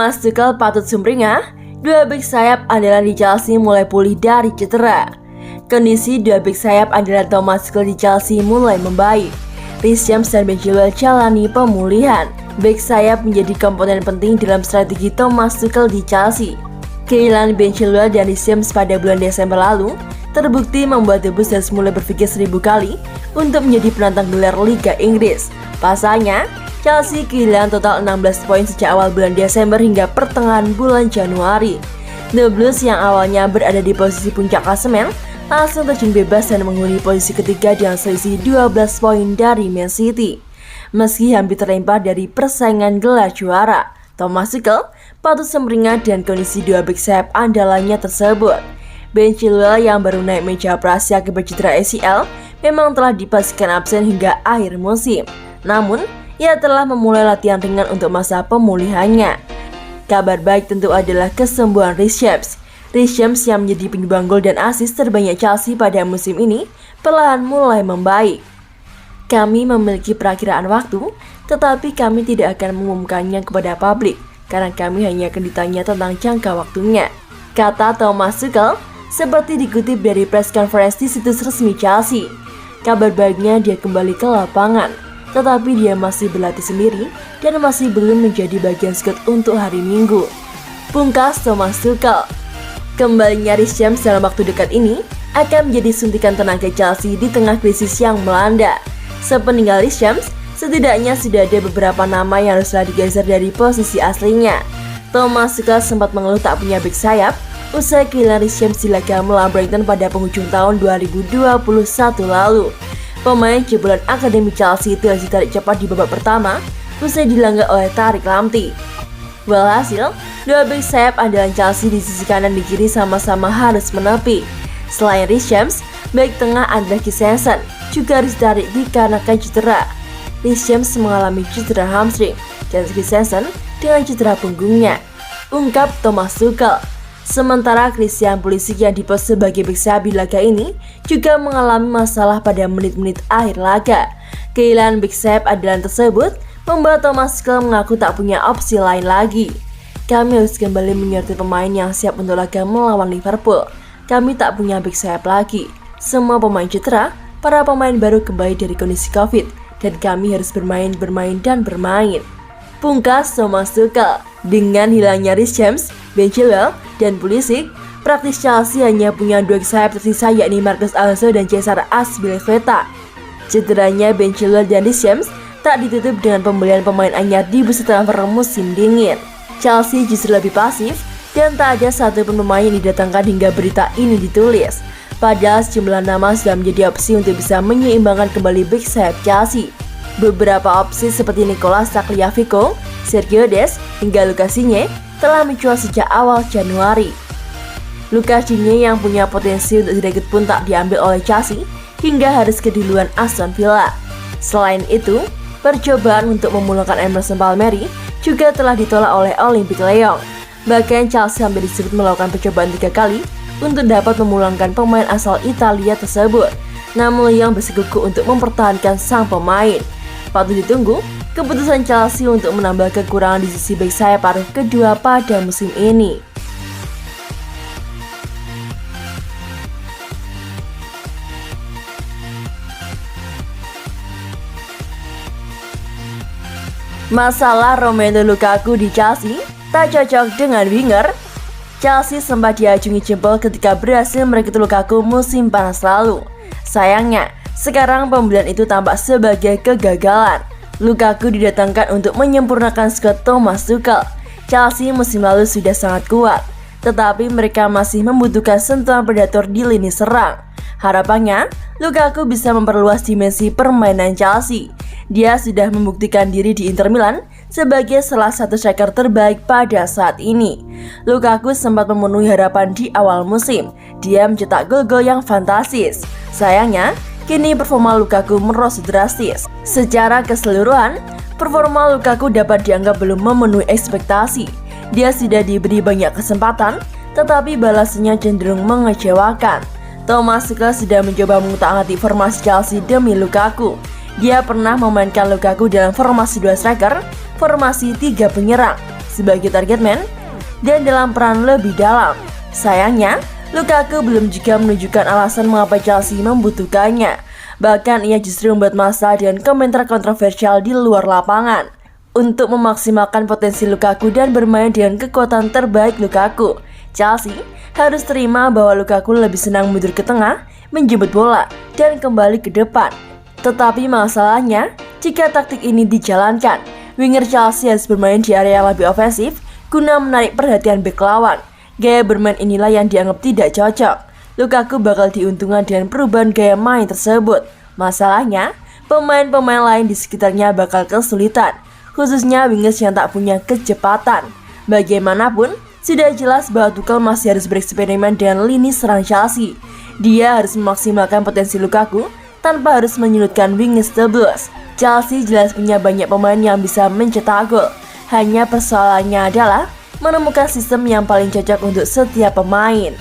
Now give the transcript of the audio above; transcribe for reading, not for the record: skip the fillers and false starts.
Thomas Tuchel patut sumringah, dua bek sayap andalan di Chelsea mulai pulih dari cedera. Kondisi dua bek sayap andalan Thomas Tuchel di Chelsea mulai membaik. Reece James dan Ben Chilwell jalani pemulihan. Bek sayap menjadi komponen penting dalam strategi Thomas Tuchel di Chelsea. Kehilangan Ben Chilwell dan Reece James pada bulan Desember lalu terbukti membuat The Blues harus mulai berpikir 1000 kali untuk menjadi penantang gelar Liga Inggris. Pasalnya, Chelsea kehilangan total 16 poin sejak awal bulan Desember hingga pertengahan bulan Januari. The Blues yang awalnya berada di posisi puncak klasemen langsung terjun bebas dan menghuni posisi ketiga dengan selisih 12 poin dari Man City. Meski hampir terlempar dari persaingan gelar juara, Thomas Tuchel patut sumringah dengan kondisi dua bek sayap andalannya tersebut. Ben Chilwell yang baru naik meja operasi akibat cedera ACL memang telah dipastikan absen hingga akhir musim. Namun, ia telah memulai latihan ringan untuk masa pemulihannya. Kabar baik tentu adalah kesembuhan Reece James. Reece James yang menjadi penyumbang gol dan assist terbanyak Chelsea pada musim ini perlahan mulai membaik. Kami memiliki perakiraan waktu, tetapi kami tidak akan mengumumkannya kepada publik karena kami hanya akan ditanya tentang jangka waktunya, kata Thomas Tuchel seperti dikutip dari press conference di situs resmi Chelsea. Kabar baiknya dia kembali ke lapangan, tetapi dia masih berlatih sendiri dan masih belum menjadi bagian squad untuk hari Minggu, pungkas Thomas Tuchel. Kembalinya Reece James dalam waktu dekat ini akan menjadi suntikan tenaga Chelsea di tengah krisis yang melanda. Sepeninggal Reece James, setidaknya sudah ada beberapa nama yang haruslah digeser dari posisi aslinya. Thomas Tuchel sempat mengeluh tak punya bek sayap usai kehilangan Reece James di laga melawan Brighton pada penghujung tahun 2021 lalu. Pemain jebolan Akademi Chelsea itu harus ditarik cepat di babak pertama usai dilanggar oleh Tariq Lamptey. Walhasil, dua bek sayap andalan Chelsea di sisi kanan dan kiri sama-sama harus menepi. Selain Reece James, bek tengah Andre Christensen juga harus ditarik dikarenakan cedera. Reece James mengalami cedera hamstring dan Christensen dengan cedera punggungnya, ungkap Thomas Tuchel. Sementara Christian Pulisic yang dipost sebagai bek sayap di laga ini juga mengalami masalah pada menit-menit akhir laga. Kehilangan bek sayap andalan tersebut membuat Thomas Tuchel mengaku tak punya opsi lain lagi. Kami harus kembali menyortir pemain yang siap untuk laga melawan Liverpool. Kami tak punya bek sayap lagi. Semua pemain cedera, para pemain baru kembali dari kondisi Covid, dan kami harus bermain, pungkas Thomas Tuchel. Dengan hilangnya Reece James, Ben Chilwell, dan Pulisic, praktis Chelsea hanya punya dua sayap tersisa yakni Marcos Alonso dan Cesar Azpilicueta. Cederanya Ben Chilwell dan Reece James tak ditutup dengan pembelian pemain anyar di bursa transfer musim dingin. Chelsea justru lebih pasif dan tak ada satupun pemain yang didatangkan hingga berita ini ditulis. Padahal sejumlah nama sudah menjadi opsi untuk bisa menyeimbangkan kembali bek sayap Chelsea. Beberapa opsi seperti Nicolas Tagliafico, Sergio Dest, hingga Lucas Digne telah mencuat sejak awal Januari. Lucas Digne yang punya potensi untuk direkrut pun tak diambil oleh Chelsea hingga harus keduluan Aston Villa. Selain itu, percobaan untuk memulangkan Emerson Palmieri juga telah ditolak oleh Olympique Lyon. Bahkan Chelsea hampir disebut melakukan percobaan 3 kali untuk dapat memulangkan pemain asal Italia tersebut. Namun Lyon bersikukuh untuk mempertahankan sang pemain. Patut ditunggu keputusan Chelsea untuk menambah kekurangan di sisi bek sayap paruh kedua pada musim ini. Masalah Romelu Lukaku di Chelsea tak cocok dengan winger. Chelsea sempat diacungi jempol ketika berhasil merekrut Lukaku musim panas lalu. Sayangnya, sekarang pembelian itu tampak sebagai kegagalan. Lukaku didatangkan untuk menyempurnakan skuad Thomas Tuchel. Chelsea musim lalu sudah sangat kuat, tetapi mereka masih membutuhkan sentuhan predator di lini serang. Harapannya, Lukaku bisa memperluas dimensi permainan Chelsea. Dia sudah membuktikan diri di Inter Milan sebagai salah satu striker terbaik pada saat ini. Lukaku sempat memenuhi harapan di awal musim. Dia mencetak gol-gol yang fantastis. Sayangnya, kini performa Lukaku merosot drastis. Secara keseluruhan, performa Lukaku dapat dianggap belum memenuhi ekspektasi. Dia sudah diberi banyak kesempatan, tetapi balasannya cenderung mengecewakan. Thomas Tuchel sudah mencoba mengutak-atik formasi Chelsea demi Lukaku. Dia pernah memainkan Lukaku dalam formasi 2 striker, formasi 3 penyerang, sebagai target man dan dalam peran lebih dalam. Sayangnya, Lukaku belum juga menunjukkan alasan mengapa Chelsea membutuhkannya. Bahkan ia justru membuat masalah dengan komentar kontroversial di luar lapangan. Untuk memaksimalkan potensi Lukaku dan bermain dengan kekuatan terbaik Lukaku, Chelsea harus terima bahwa Lukaku lebih senang mundur ke tengah, menjemput bola, dan kembali ke depan. Tetapi masalahnya, jika taktik ini dijalankan, winger Chelsea harus bermain di area yang lebih ofensif guna menarik perhatian bek lawan. Gaya bermain inilah yang dianggap tidak cocok. Lukaku bakal diuntungkan dengan perubahan gaya main tersebut. Masalahnya, pemain-pemain lain di sekitarnya bakal kesulitan, khususnya wingers yang tak punya kecepatan. Bagaimanapun, sudah jelas bahwa Tuchel masih harus bereksperimen dengan lini serang Chelsea. Dia harus memaksimalkan potensi Lukaku tanpa harus menyulitkan wingers The Blues. Chelsea jelas punya banyak pemain yang bisa mencetak gol. Hanya persoalannya adalah menemukan sistem yang paling cocok untuk setiap pemain.